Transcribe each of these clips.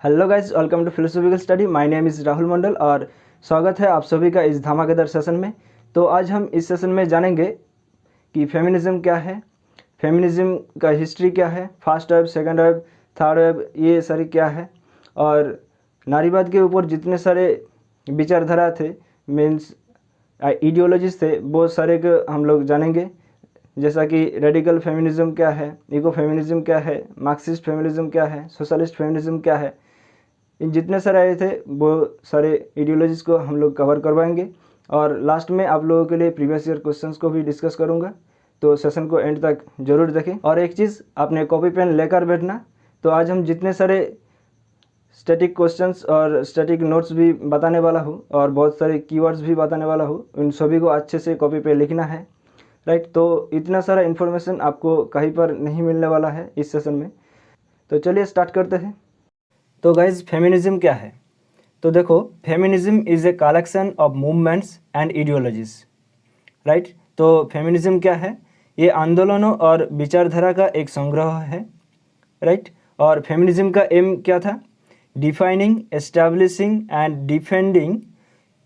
Hello guys, welcome to philosophical study. My name is Rahul Mandal और स्वागत है आप सभी का इस धमाकेदार सेशन में। तो आज हम इस सेशन में जानेंगे कि फेमिनिज़म क्या है, फेमिनिज़म का हिस्ट्री क्या है, first wave, second wave, third wave, ये सारी क्या है, और नारीवाद के ऊपर जितने सारे विचारधारा थे, मीन्स आइडियोलॉजीज थे, बहुत सारे को हम लोग जानेंगे। जैसा कि रेडिकल फेमिनिज़म क्या है, इको फेमिनिज़म क्या है, मार्क्सिस्ट फेमिनिज़म क्या है, सोशलिस्ट फेमिनिज़म क्या है, इन जितने सारे आए थे वो सारे आइडियोलॉजीज़ को हम लोग कवर करवाएंगे। और लास्ट में आप लोगों के लिए प्रीवियस ईयर क्वेश्चंस को भी डिस्कस करूंगा, तो सेशन को एंड तक ज़रूर देखें। और एक चीज़, आपने कॉपी पेन लेकर बैठना। तो आज हम जितने सारे स्टैटिक क्वेश्चंस और स्टैटिक नोट्स भी बताने वाला हूँ और बहुत सारे कीवर्ड्स भी बताने वाला हूँ, उन सभी को अच्छे से कॉपी पे लिखना है, राइट। तो इतना सारा इन्फॉर्मेशन आपको कहीं पर नहीं मिलने वाला है इस सेशन में। तो चलिए स्टार्ट करते हैं। तो गाइज, फेमिनिज्म क्या है? तो देखो, feminism is a collection of movements and ideologies, right. तो फेमिनिज्म क्या है? ये आंदोलनों और विचारधारा का एक संग्रह है, राइट। और फेमिनिज्म का एम क्या था? Defining, establishing and defending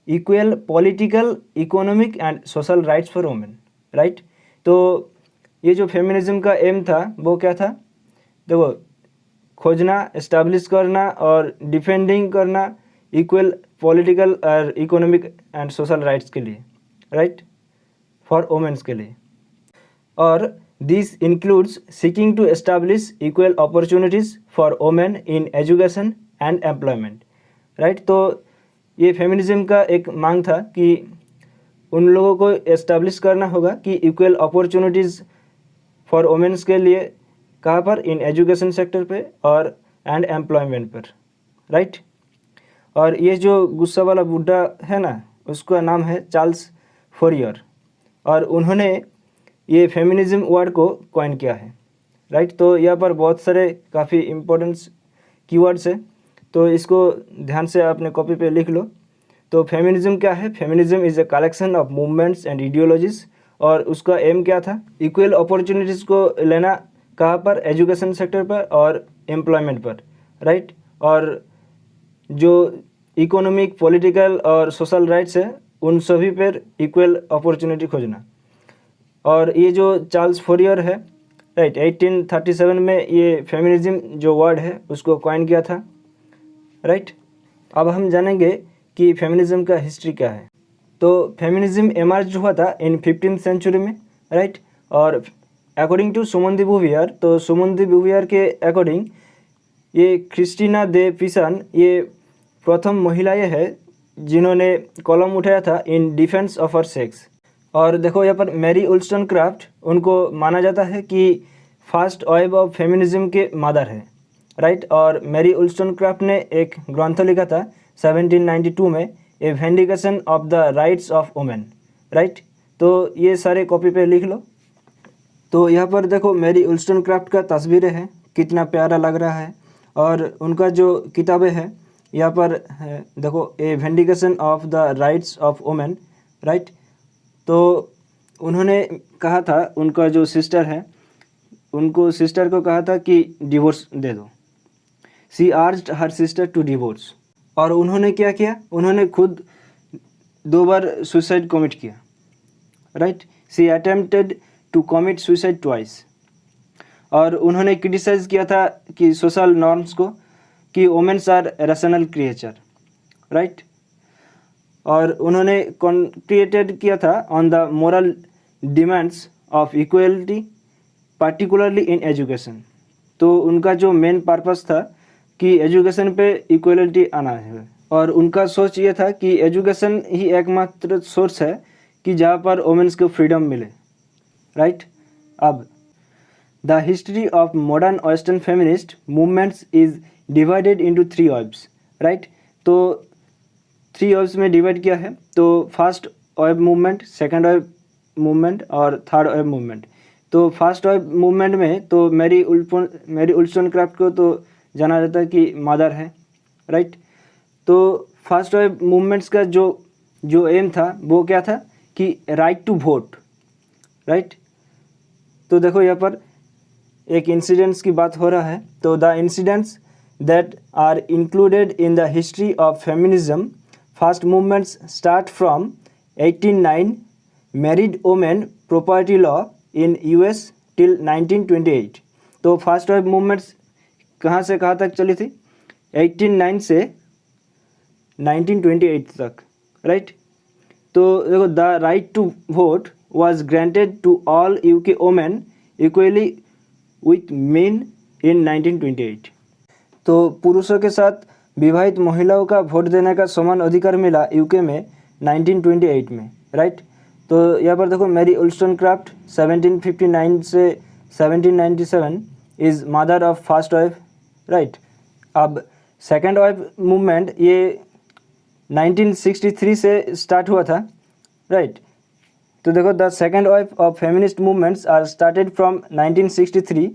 equal political, economic and social rights for women, right. तो ये जो फेमिनिज्म का एम था वो क्या था? देखो, खोजना, एस्टैब्लिश करना और डिफेंडिंग करना इक्वल पॉलिटिकल और इकोनॉमिक एंड सोशल राइट्स के लिए, राइट, फॉर वुमेन्स के लिए। और this includes seeking to establish equal opportunities for women in education and employment, right. तो ये फेमिनिज्म का एक मांग था कि उन लोगों को एस्टैब्लिश करना होगा कि इक्वल अपॉर्चुनिटीज़ फॉर वुमेन्स के लिए कहाँ पर? इन एजुकेशन सेक्टर पे और एंड एम्प्लॉयमेंट पर, राइट। और ये जो गुस्सा वाला बुड्ढा है ना, उसका नाम है चार्ल्स फोरियर, और उन्होंने ये फेमिनिज्म वर्ड को कॉइन किया है, राइट। तो यहाँ पर बहुत सारे काफ़ी इम्पोर्टेंट कीवर्ड्स है, तो इसको ध्यान से आपने कॉपी पे लिख लो। तो फेमिनिज्म क्या है? Feminism is a collection of movements and ideologies, और उसका एम क्या था? इक्वल अपॉर्चुनिटीज़ को लेना, कहाँ पर? एजुकेशन सेक्टर पर और एम्प्लॉयमेंट पर, राइट। और जो इकोनॉमिक, पॉलिटिकल और सोशल राइट्स है, उन सभी पर इक्वल अपॉर्चुनिटी खोजना। और ये जो चार्ल्स फोरियर है, राइट, 1837 में ये फेमिनिज्म जो वर्ड है उसको कॉइन किया था, राइट। अब हम जानेंगे कि फेमिनिज्म का हिस्ट्री क्या है। तो फेमिनिज्म एमर्ज हुआ था इन 15th सेंचुरी में, राइट। और according to Simone de beauvoir, तो सुमन दे beauvoir के अकॉर्डिंग ये क्रिस्टीना दे पिसन ये प्रथम महिलाएं हैं जिन्होंने कलम उठाया था in defence of her sex. और देखो यहाँ पर मैरी वोllस्टोनक्राफ्ट, उनको माना जाता है कि फर्स्ट वेव ऑफ फेमिनिज्म के मदर है, राइट। और मैरी वोllस्टोनक्राफ्ट ने एक ग्रंथ लिखा था 1792 में, a vindication of the rights of women, right. तो ये सारे कॉपी पे लिख लो। तो यहाँ पर देखो, मैरी वोllस्टोनक्राफ्ट का तस्वीरें हैं, कितना प्यारा लग रहा है। और उनका जो किताबें हैं यहाँ पर है, देखो, a vindication of the rights of women, right. तो उन्होंने कहा था, उनका जो सिस्टर है, उनको सिस्टर को कहा था कि डिवोर्स दे दो। She urged her sister to divorce. और उन्होंने क्या किया? उन्होंने खुद 2 बार सुसाइड कमिट किया, right. She attempted to commit suicide twice. और उन्होंने क्रिटिसाइज किया था कि सोशल नॉर्म्स को, कि women's are rational creature, right. और उन्होंने कॉन्क्रिएटेड किया था on the moral demands of equality, particularly in education. तो उनका जो मेन पर्पस था कि एजुकेशन पे इक्वलिटी आना है, और उनका सोच ये था कि एजुकेशन ही एकमात्र सोर्स है कि जहाँ पर वुमेन्स को फ्रीडम मिले, राइट। अब the history of modern western feminist movements is divided into 3 waves, right. तो 3 वेव्स में डिवाइड किया है। तो first wave movement, second wave movement और थर्ड वेव मूवमेंट। तो फर्स्ट वेव मूवमेंट में तो मैरी वोllस्टोनक्राफ्ट को तो जाना जाता है कि मदर है, राइट। तो फर्स्ट वेव मूवमेंट्स का जो एम था वो क्या था? कि राइट टू वोट, राइट। तो देखो यहाँ पर एक इंसिडेंट्स की बात हो रहा है। तो the incidents that are included in the history of feminism. First movements start from 1809 married women property law in US till 1928. तो फर्स्ट वेव मूवमेंट्स कहाँ से कहाँ तक चली थी? 1809 से 1928 तक, राइट। तो देखो, the right to vote was granted to all UK women equally with men in 1928. तो पुरुषों के साथ विवाहित महिलाओं का वोट देने का समान अधिकार मिला यूके में 1928 में, राइट। तो यहाँ पर देखो, मैरी उल्स्टोनक्राफ्ट 1759 से 1797 is mother of first wave, right. अब सेकेंड वेव मूवमेंट ये 1963 से स्टार्ट हुआ था, राइट। तो देखो, the second wave of feminist movements are started from 1963.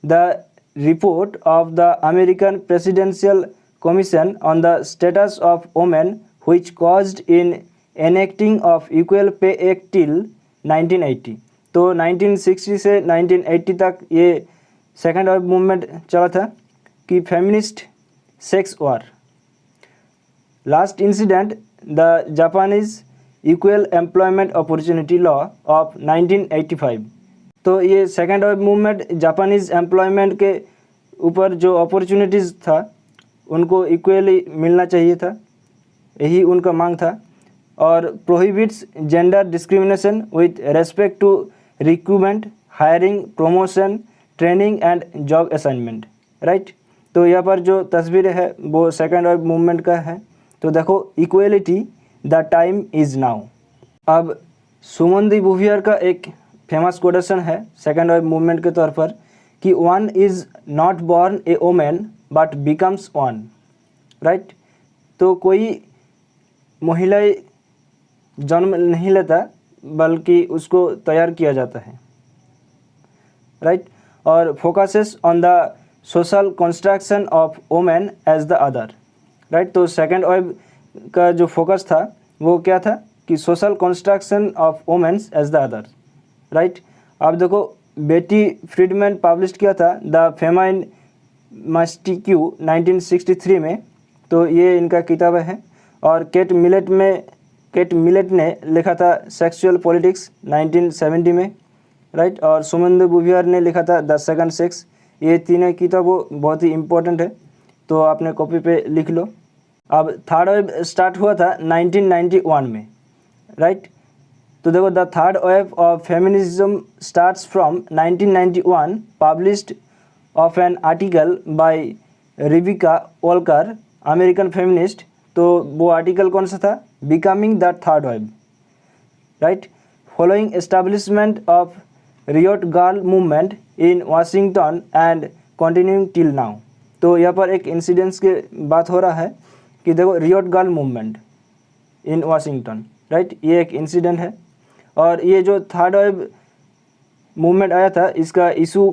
The report of the American presidential commission on the status of women which caused in enacting of equal pay act till 1980. तो 1960 से 1980 तक ये second wave movement चला था कि feminist sex war. Last incident, the Japanese equal employment opportunity law of 1985. तो ये second wave movement Japanese employment के ऊपर जो अपॉर्चुनिटीज़ था उनको इक्वली मिलना चाहिए था, यही उनका मांग था. और prohibits gender discrimination with respect to recruitment, hiring, promotion, training and job assignment, right. तो यहाँ पर जो तस्वीर है वो सेकेंड वेव मूवमेंट का है. तो देखो, equality the time is now. अब सुमन दी बुवियर का एक फेमस कोटेशन है सेकेंड वेव मूवमेंट के तौर पर कि one is not born a women but becomes one, right. तो कोई महिला जन्म नहीं लेता बल्कि उसको तैयार किया जाता है, राइट. और focuses on the social construction of women as the other, right. तो सेकेंड वेव का जो फोकस था वो क्या था कि social construction of women's as the other, right. आप देखो, बेटी फ्रीडमैन पब्लिश किया था द फेमाइन मस्टिक्यू 1963 में. तो ये इनका किताब है. और केट मिलेट ने लिखा था सेक्सुअल पॉलिटिक्स 1970 में, राइट. और सुमन दी बुवियर ने लिखा था द सेकंड सेक्स. ये तीनों किताबों बहुत ही इम्पोर्टेंट है, तो आपने कॉपी पे लिख लो. अब थर्ड वेव स्टार्ट हुआ था 1991 में, राइट. तो देखो, the third wave of feminism starts from 1991, published of an article by Rebekah Volker, American feminist. तो वो आर्टिकल कौन सा था? Becoming the third wave, right. Following establishment of Riot girl movement in Washington and continuing till now. तो यहाँ पर एक incidence की बात हो रहा है कि देखो, Riot girl movement in Washington, right. ये एक इंसिडेंट है. और ये जो थर्ड वेव मूवमेंट आया था इसका इशू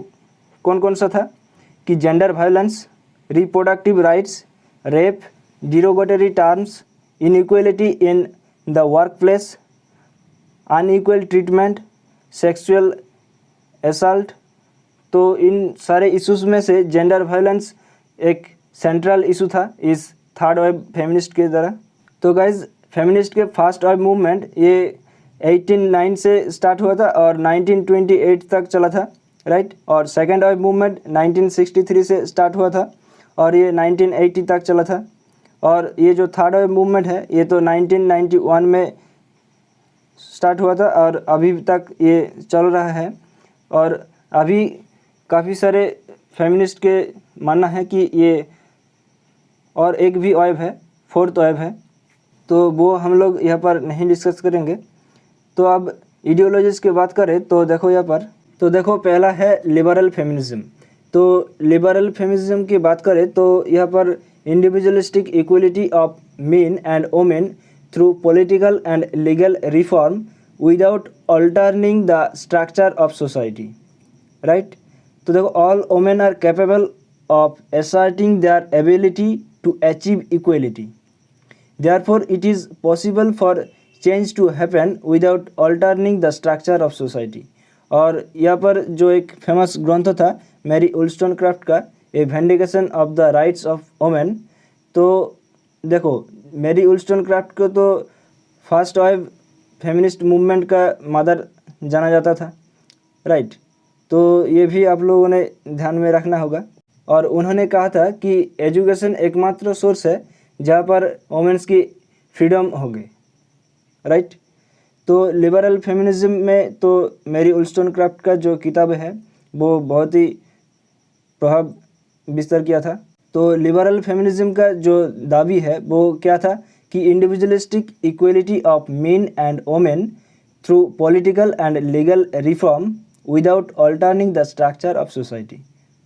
कौन कौन सा था कि gender violence, reproductive rights, rape, derogatory terms, inequality in the work place, unequal treatment, sexual assault. तो इन सारे इश्यूज़ में से जेंडर वायलेंस एक सेंट्रल इशू था इस थर्ड वेव फेमिनिस्ट के द्वारा. तो गाइज, फेमिनिस्ट के फर्स्ट वेव मूवमेंट ये 1809 से स्टार्ट हुआ था और 1928 तक चला था, राइट. और सेकेंड वेव मूवमेंट 1963 से स्टार्ट हुआ था और ये 1980 तक चला था. और ये जो थर्ड वेव मूवमेंट है ये तो 1991 में स्टार्ट हुआ था और अभी तक ये चल रहा है. और अभी काफ़ी सारे फेमिनिस्ट के मानना है कि ये और एक भी वेव है, फोर्थ वेव है, तो वो हम लोग यहाँ पर नहीं डिस्कस करेंगे. तो अब आइडियोलॉजीज़ की बात करें तो देखो यहाँ पर, तो देखो पहला है लिबरल फेमिनिज्म. तो लिबरल फेमिनिज्म की बात करें तो यहाँ पर individualistic equality of men and women through political and legal reform without altering the structure of society, right. तो देखो, all women are capable of asserting their ability to achieve equality. Therefore, it is possible for change to happen without altering the structure of society. और यहाँ पर जो एक famous ग्रंथ था Mary Wollstonecraft का, a vindication of the rights of women. तो देखो, मैरी wollstonecraft को तो फर्स्ट वेव फेमिनिस्ट मूवमेंट का मदर जाना जाता था, राइट। तो ये भी आप लोगों ने ध्यान में रखना होगा। और उन्होंने कहा था कि एजुकेशन एकमात्र सोर्स है जहाँ पर वोमेन्स की फ्रीडम होगी, राइट। तो लिबरल फेमिनिज्म में तो मैरी wollstonecraft का जो किताब है वो बहुत ही प्रभाव विस्तार किया था। तो लिबरल फेमिनिज्म का जो दावी है वो क्या था कि individualistic equality of men and women through political and legal reform without altering the structure of society,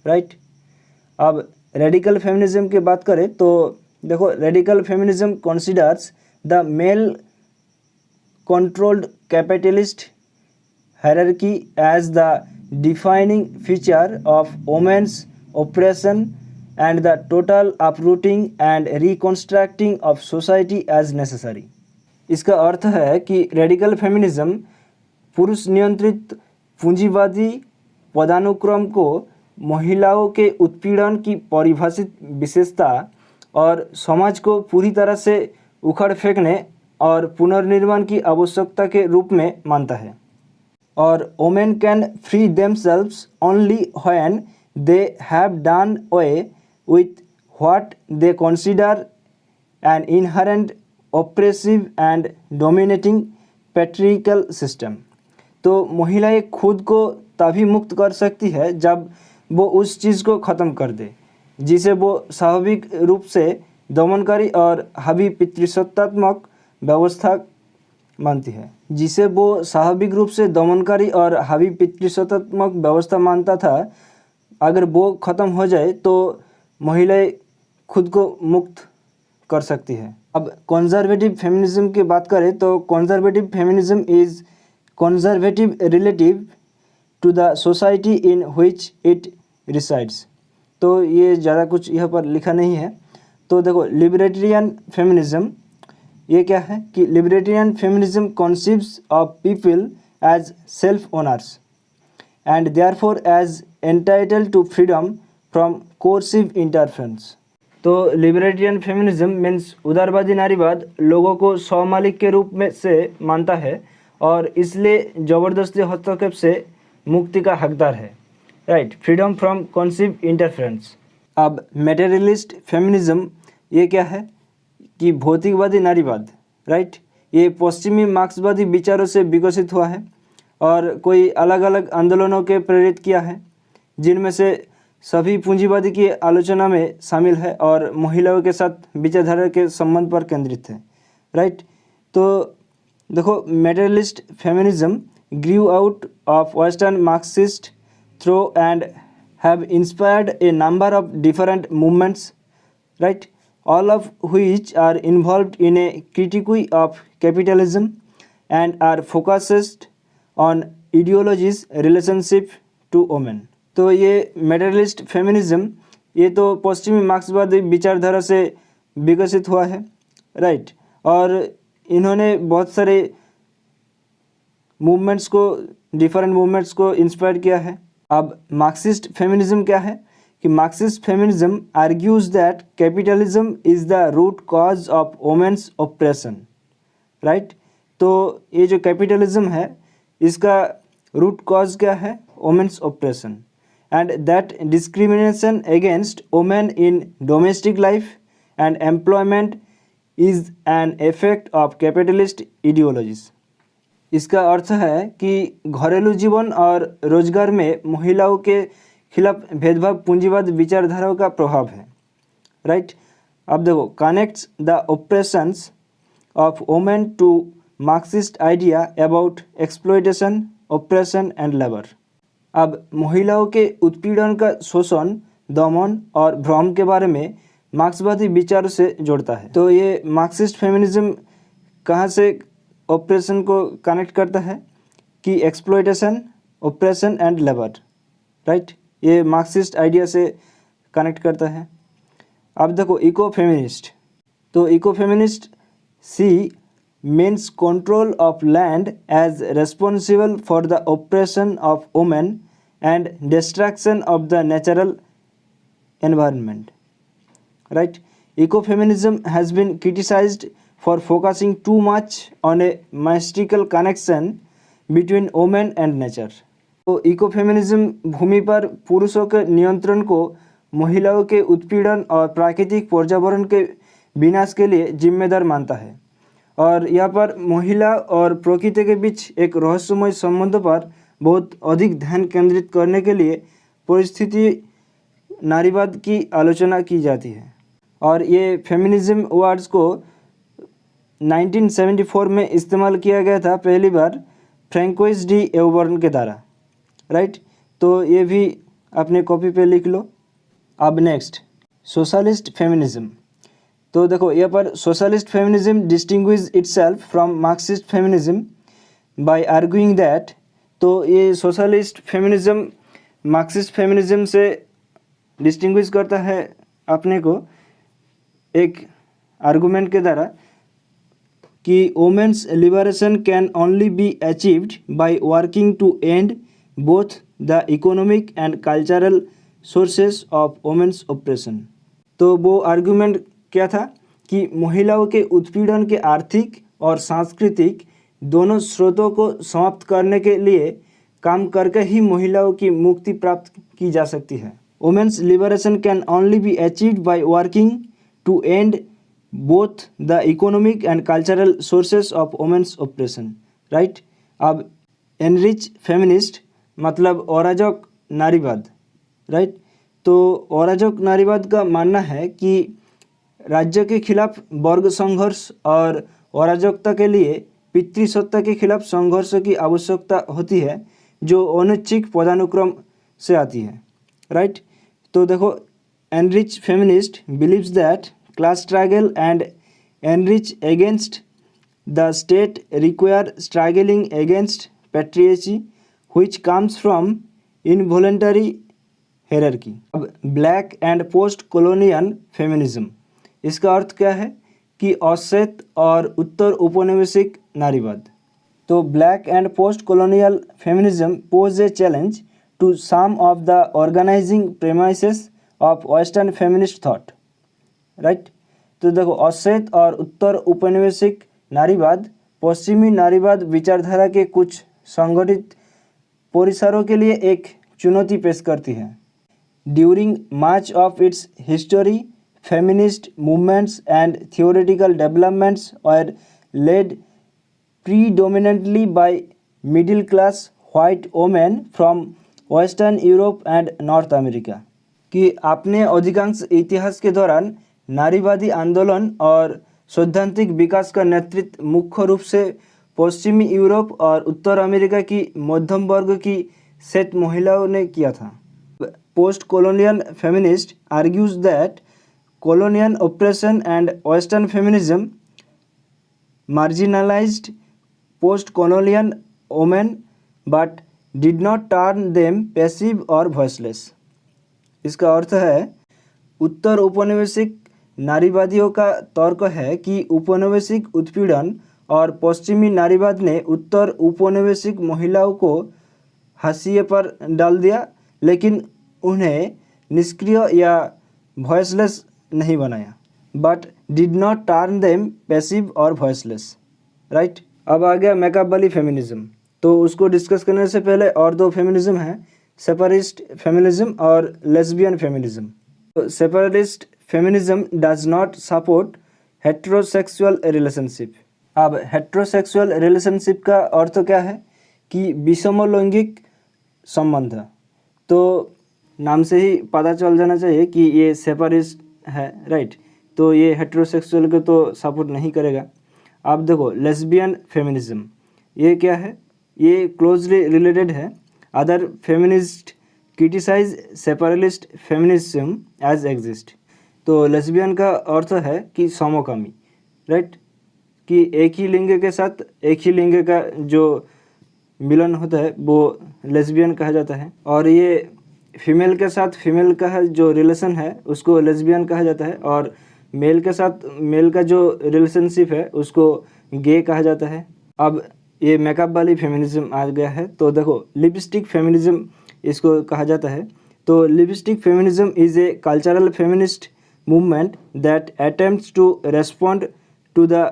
right. अब रेडिकल फेमिनिज्म की बात करें तो देखो, radical feminism considers the male controlled capitalist hierarchy as the defining feature of women's oppression and the total uprooting and reconstructing of society as necessary। इसका अर्थ है कि radical feminism पुरुष नियंत्रित पूंजीवादी पदानुक्रम को महिलाओं के उत्पीड़न की परिभाषित विशेषता और समाज को पूरी तरह से उखड़ फेंकने और पुनर्निर्माण की आवश्यकता के रूप में मानता है। और women can free themselves only when they have done away with what they consider an inherent oppressive and dominating patriarchal system। तो महिलाएं खुद को तभी मुक्त कर सकती है जब वो उस चीज़ को ख़त्म कर दे जिसे वो स्वाभाविक रूप से दमनकारी और हावी पितृसत्तात्मक व्यवस्था मानती है, जिसे वो स्वाभाविक रूप से दमनकारी और हावी पितृसत्तात्मक व्यवस्था मानता था। अगर वो ख़त्म हो जाए तो महिलाएं खुद को मुक्त कर सकती है। अब कंजर्वेटिव फेमिनिज्म की बात करें तो conservative feminism is conservative relative to the society in which it resides. तो ये ज़्यादा कुछ यहाँ पर लिखा नहीं है। तो देखो, लिबर्टेरियन फेमिनिज्म ये क्या है कि libertarian feminism conceives of people as self owners and therefore as entitled to freedom from coercive interference। तो लिबर्टेरियन फेमिनिज्म मीन्स उदारवादी नारीवाद लोगों को स्वमालिक के रूप में से मानता है और इसलिए ज़बरदस्ती हस्तक्षेप से मुक्ति का हकदार है, राइट। Freedom from coercive interference. अब मेटेरियलिस्ट फेमिनिज्म ये क्या है कि भौतिकवादी नारीवाद, राइट। ये पश्चिमी मार्क्सवादी विचारों से विकसित हुआ है और कोई अलग अलग आंदोलनों के प्रेरित किया है, जिनमें से सभी पूंजीवादी की आलोचना में शामिल है और महिलाओं के साथ विचारधारा के संबंध पर केंद्रित है, राइट। तो देखो, materialist feminism grew out of western Marxist thought and have inspired a number of different movements, right, all of which are involved in a critique of capitalism and are focused on ideologies relationship to women. तो ये materialist feminism ये तो पश्चिमी मार्क्सवादी विचारधारा से विकसित हुआ है, राइट। और इन्होंने बहुत सारे मूवमेंट्स को, डिफरेंट मूवमेंट्स को इंस्पायर किया है। अब मार्क्सिस्ट फेमिनिज्म क्या है कि Marxist feminism argues that capitalism is the root cause of women's oppression, right. तो ये जो कैपिटलिज्म है इसका रूट कॉज क्या है? Women's operation, and that discrimination against women in domestic life and employment is an effect of capitalist ideologies. इसका अर्थ है कि घरेलू जीवन और रोजगार में महिलाओं के खिलाफ भेदभाव पूंजीवाद विचारधाराओं का प्रभाव है, राइट। अब देखो, connects the operations of women to Marxist idea about exploitation, operation and labour. अब महिलाओं के उत्पीड़न का शोषण, दमन और भ्रम के बारे में मार्क्सवादी विचारों से जोड़ता है। तो ये मार्क्सिस्ट फेमिनिज्म कहाँ से ऑपरेशन को कनेक्ट करता है कि exploitation, operation and labour, right. ये मार्क्सिस्ट आइडिया से कनेक्ट करता है। अब देखो, इको फेमिनिस्ट। तो eco feminist she means control of land as responsible for the oppression of women and destruction of the natural environment. Right? Ecofeminism has been criticized for focusing too much on a mystical connection between women and nature. तो ecofeminism भूमि पर पुरुषों के नियंत्रण को महिलाओं के उत्पीड़न और प्राकृतिक पर्यावरण के विनाश के लिए जिम्मेदार मानता है, और यहाँ पर महिला और प्रकृति के बीच एक रहस्यमय संबंध पर बहुत अधिक ध्यान केंद्रित करने के लिए परिस्थिति नारीवाद की आलोचना की जाती है। और ये फेमिनिज्म वर्ड्स को 1974 में इस्तेमाल किया गया था पहली बार फ्रैंकोइस डी एवबर्न के द्वारा। राइट? तो ये भी अपने कॉपी पे लिख लो। अब नेक्स्ट सोशलिस्ट फेमिनिज्म। तो देखो यहाँ पर socialist feminism distinguish itself from Marxist feminism by arguing that, तो ये सोशलिस्ट फेमिनिज्म मार्क्सिस्ट फेमिनिज्म से डिस्टिंग्विश करता है अपने को एक आर्गुमेंट के द्वारा कि women's liberation can only be achieved by working to end both the economic and cultural sources of women's operation. तो वो आर्गुमेंट क्या था कि महिलाओं के उत्पीड़न के आर्थिक और सांस्कृतिक दोनों स्रोतों को समाप्त करने के लिए काम करके ही महिलाओं की मुक्ति प्राप्त की जा सकती है। Women's liberation can only be achieved by working to end both the economic and cultural sources of women's operation. Right? अब एनरिच फेमिनिस्ट मतलब अराजक नारीवाद। राइट? तो अराजक नारीवाद का मानना है कि राज्य के खिलाफ वर्ग संघर्ष और अराजकता के लिए पितृसत्ता के खिलाफ संघर्ष की आवश्यकता होती है जो अनैच्छिक पदानुक्रम से आती है। राइट? तो देखो anarchist feminist believes that class struggle and enrich against the state require struggling against patriarchy which comes from involuntary hierarchy। अब black and post colonial feminism, इसका अर्थ क्या है कि अश्वेत और उत्तर औपनिवेशिक नारीवाद। तो black and post colonial feminism pose a challenge to some of the organising premises of western feminist thought. Right? तो देखो अश्वेत और उत्तर औपनिवेशिक नारीवाद पश्चिमी नारीवाद विचारधारा के कुछ संगठित परिसरों के लिए एक चुनौती पेश करती है। During much of its history feminist movements and theoretical developments are led predominantly by middle class white women from western Europe and North America. कि आपने अधिकांश इतिहास के दौरान नारीवादी आंदोलन और सैद्धांतिक विकास का नेतृत्व मुख्य रूप से पश्चिमी यूरोप और उत्तर अमेरिका की मध्यम वर्ग की श्वेत महिलाओं ने किया था। Post colonial feminist argues that colonial operation and western feminism marginalised post colonial women but did not turn them passive और वॉइसलेस। इसका अर्थ है उत्तर औपनिवेशिक नारीवादियों का तर्क है कि उपनिवेशिक उत्पीड़न और पश्चिमी नारीवाद ने उत्तर औपनिवेशिक महिलाओं को हाशिए पर डाल दिया, लेकिन उन्हें निष्क्रिय या वॉइसलेस नहीं बनाया। But did not turn them passive और वॉइसलेस। राइट? अब आ गया मैकाबली फेमिनिज्म। तो उसको डिस्कस करने से पहले और दो फेमिनिज्म हैं, सेपरेटिस्ट फेमिनिज्म और लेस्बियन फेमिनिज्म। तो separatist feminism does not support heterosexual relationship. अब हेट्रोसेक्सुअल रिलेशनशिप का अर्थ क्या है कि विषमलैंगिक संबंध। तो नाम से ही पता चल जाना चाहिए कि ये सेपरेटिस्ट है। राइट? तो ये हेट्रोसेक्सुअल को तो सपोर्ट नहीं करेगा। अब देखो लेस्बियन फेमिनिज्म, ये क्या है? ये क्लोजली रिलेटेड है। Other feminist criticise separatist feminism as exist. तो लेस्बियन का अर्थ है कि समकामी। राइट? कि एक ही लिंग के साथ एक ही लिंग का जो मिलन होता है वो लेस्बियन कहा जाता है, और ये फीमेल के साथ फीमेल का जो रिलेशन है उसको लेस्बियन कहा जाता है, और मेल के साथ मेल का जो रिलेशनशिप है उसको गे कहा जाता है। अब ये मेकअप वाली फेमिनिज्म आ गया है। तो देखो लिपस्टिक फेमिनिज्म इसको कहा जाता है। तो linguistic feminism is a cultural feminist movement that attempts to respond to the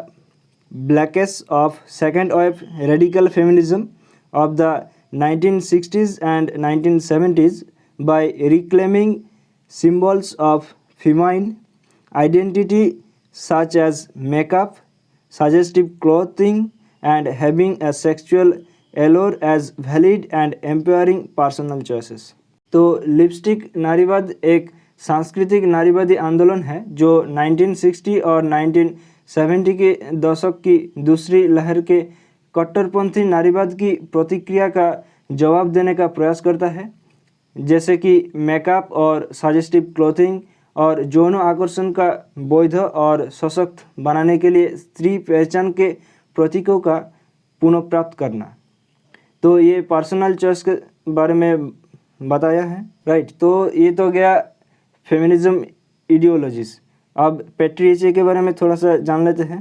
backlash of second wave radical feminism of the 1960s and 1970s by reclaiming symbols of feminine identity such as makeup, suggestive clothing, and having a sexual allure as valid and empowering personal choices. तो lipstick नारीवाद एक सांस्कृतिक नारीवादी आंदोलन है जो 1960 और 1970 के दशक की दूसरी लहर के कट्टरपंथी नारीवाद की प्रतिक्रिया का जवाब देने का प्रयास करता है, जैसे कि मेकअप और सजेस्टिव क्लोथिंग और यौन आकर्षण का वैध और सशक्त बनाने के लिए स्त्री पहचान के प्रतीकों का पुनर्प्राप्त करना। तो ये पर्सनल चॉइस के बारे में बताया है, राइट। तो ये तो गया फेमिनिज्म आइडियोलॉजीज। अब पैट्रियार्ची के बारे में थोड़ा सा जान लेते हैं।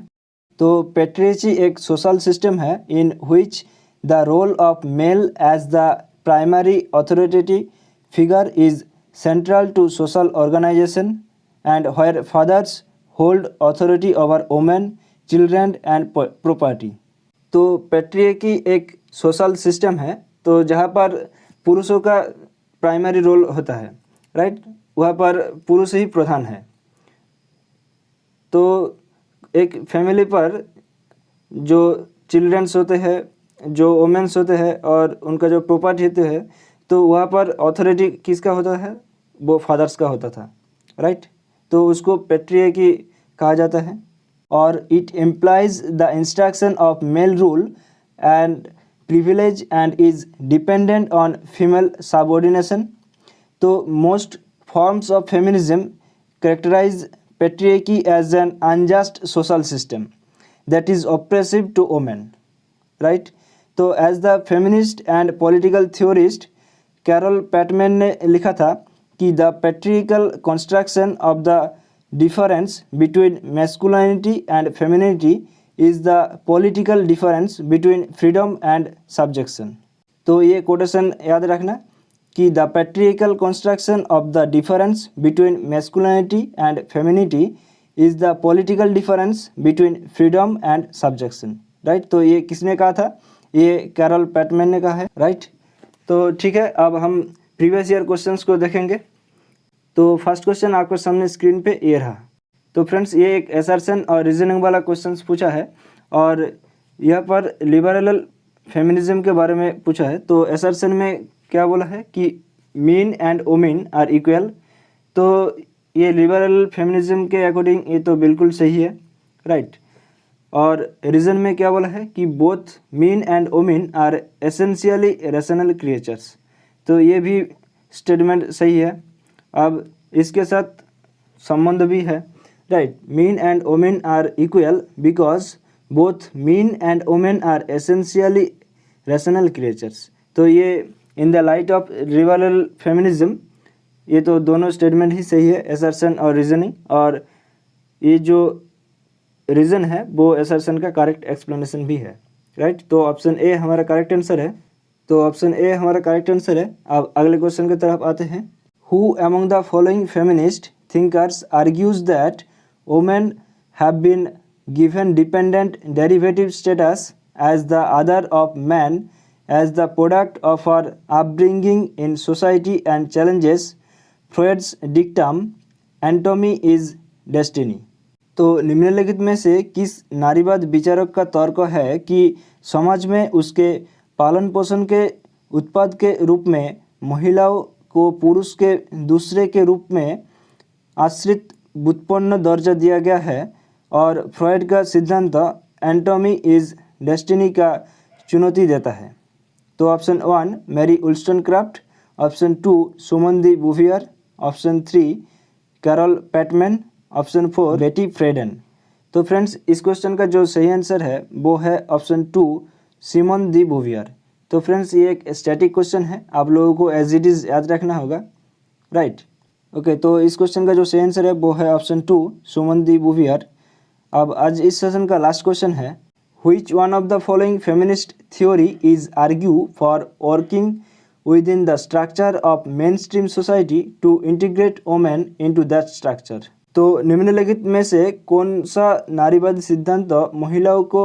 तो पैट्रियार्ची एक सोशल सिस्टम है in which the role of male as the primary authoritative figure is central to social organisation and where fathers hold authority over women, children and property. तो पैट्रियार्की एक सोशल सिस्टम है तो जहाँ पर पुरुषों का primary role होता है, राइट, वहाँ पर पुरुष ही प्रधान है। तो एक फैमिली पर जो चिल्ड्रंस होते हैं, जो वुमेन्स होते हैं और उनका जो प्रॉपर्टी होते हैं, तो वहाँ पर अथॉरिटी किसका होता है? वो फादर्स का होता था, राइट। तो उसको पैट्रियार्की कहा जाता है। और it implies the instruction of male rule and privilege and is dependent on female subordination. तो most forms of feminism characterize patriarchy as an unjust social system that is oppressive to women, right? तो as the feminist and political theorist Carole Pateman ने लिखा था कि the patriarchal construction of the difference between masculinity and femininity is the political difference between freedom and subjection। तो ये quotation याद रखना कि the patriarchal construction of the difference between masculinity and femininity is the political difference between freedom and subjection, right. तो ये किसने कहा था? ये कैरोल पैटमैन ने कहा है, राइट। तो ठीक है, अब हम प्रीवियस ईयर क्वेश्चंस को देखेंगे। तो फर्स्ट क्वेश्चन आपके सामने स्क्रीन पे ये रहा। तो फ्रेंड्स, ये एक असर्शन और रीजनिंग वाला क्वेश्चन पूछा है और यहाँ पर लिबरल फेमिनिज्म के बारे में पूछा है। तो असर्शन में क्या बोला है कि men and women are equal. तो ये लिबरल फेमिनिज्म के अकॉर्डिंग ये तो बिल्कुल सही है, राइट। और रीजन में क्या बोला है कि both men and women are essentially rational creatures. तो ये भी स्टेटमेंट सही है। अब इसके साथ संबंध भी है, right. Men and women are equal because both men and women are essentially rational creatures. तो ये in the light of liberal feminism ये तो दोनों स्टेटमेंट ही सही है, असर्शन और रीजनिंग। और ये जो रीज़न है वो असर्शन का करेक्ट एक्सप्लेनेशन भी है, राइट। तो ऑप्शन ए हमारा करेक्ट आंसर है। तो ऑप्शन ए हमारा करेक्ट आंसर है। अब अगले क्वेश्चन की तरफ आते हैं। Who among the following feminist thinkers argues that women have been given dependent derivative status as the other of man as the product of our upbringing in society and challenges Freud's dictum anatomy is destiny। तो निम्नलिखित में से किस नारीवाद विचारक का तर्क है कि समाज में उसके पालन पोषण के उत्पाद के रूप में महिलाओं को पुरुष के दूसरे के रूप में आश्रित व्युत्पन्न दर्जा दिया गया है और फ्रॉयड का सिद्धांत एनाटॉमी इज डेस्टिनी का चुनौती देता है। तो ऑप्शन 1 मैरी उल्स्टनक्राफ्ट, ऑप्शन 2 सुमन दी बुवियर, ऑप्शन 3 कैरोल पैटमैन, ऑप्शन 4 बेटी फ्रेडन। तो फ्रेंड्स, इस क्वेश्चन का जो सही आंसर है वो है ऑप्शन 2 सिमोन दी बुवियर। तो फ्रेंड्स, ये एक स्टैटिक क्वेश्चन है, आप लोगों को एज इट इज़ याद रखना होगा, राइट। ओके, तो इस क्वेश्चन का जो सही आंसर है वो है ऑप्शन 2 सुमन दी बुवियर। अब आज इस सेशन का लास्ट क्वेश्चन है, Which one of the following feminist theory is argue for working within the structure of mainstream society to integrate women into that structure। तो निम्नलिखित में से कौन सा नारीवादी सिद्धांत महिलाओं को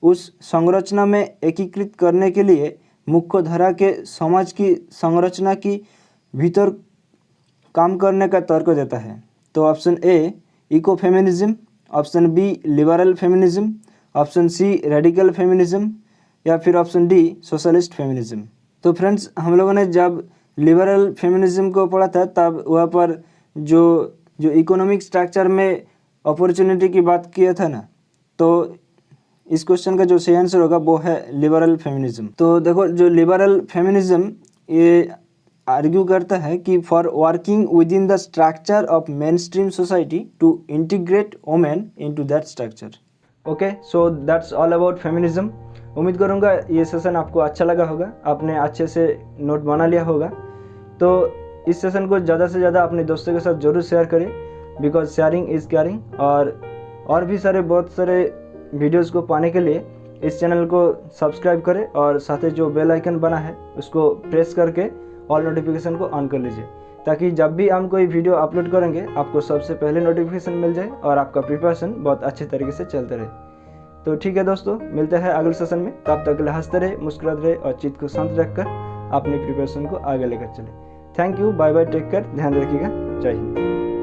उस संरचना में एकीकृत करने के लिए मुख्य धारा के समाज की संरचना की भीतर काम करने का तर्क देता है? तो option A eco feminism, option B liberal feminism, option C radical feminism या फिर ऑप्शन डी सोशलिस्ट फेमिनिज्म। तो फ्रेंड्स, हम लोगों ने जब लिबरल फेमिनिज्म को पढ़ा था तब वहाँ पर जो इकोनॉमिक स्ट्रक्चर में अपॉर्चुनिटी की बात किया था ना, तो इस क्वेश्चन का जो सही आंसर होगा वो है लिबरल फेमिनिज्म। तो देखो, जो लिबरल फेमिनिज्म ये आर्ग्यू करता है कि for working within the structure of main stream society to integrate women into that structure. Okay, so that's all about feminism. उम्मीद करूँगा ये सेशन आपको अच्छा लगा होगा, आपने अच्छे से नोट बना लिया होगा। तो इस सेशन को ज़्यादा से ज़्यादा अपने दोस्तों के साथ ज़रूर शेयर करें, बिकॉज शेयरिंग इज़ केयरिंग। और भी बहुत सारे वीडियोस को पाने के लिए इस चैनल को सब्सक्राइब करें और साथ ही जो बेल आइकन बना है उसको प्रेस करके ऑल नोटिफिकेशन को ऑन कर लीजिए, ताकि जब भी हम कोई वीडियो अपलोड करेंगे आपको सबसे पहले नोटिफिकेशन मिल जाए और आपका प्रिपरेशन बहुत अच्छे तरीके से चलते रहे। तो ठीक है दोस्तों, मिलते हैं अगले सेशन में। तब तक के लिए हंसते रहे, मुस्कुराते रहे और चित्त को शांत रखकर अपनी प्रिपरेशन को आगे लेकर चले। Thank you, bye bye, take care, ध्यान रखिएगा, जय हिंद।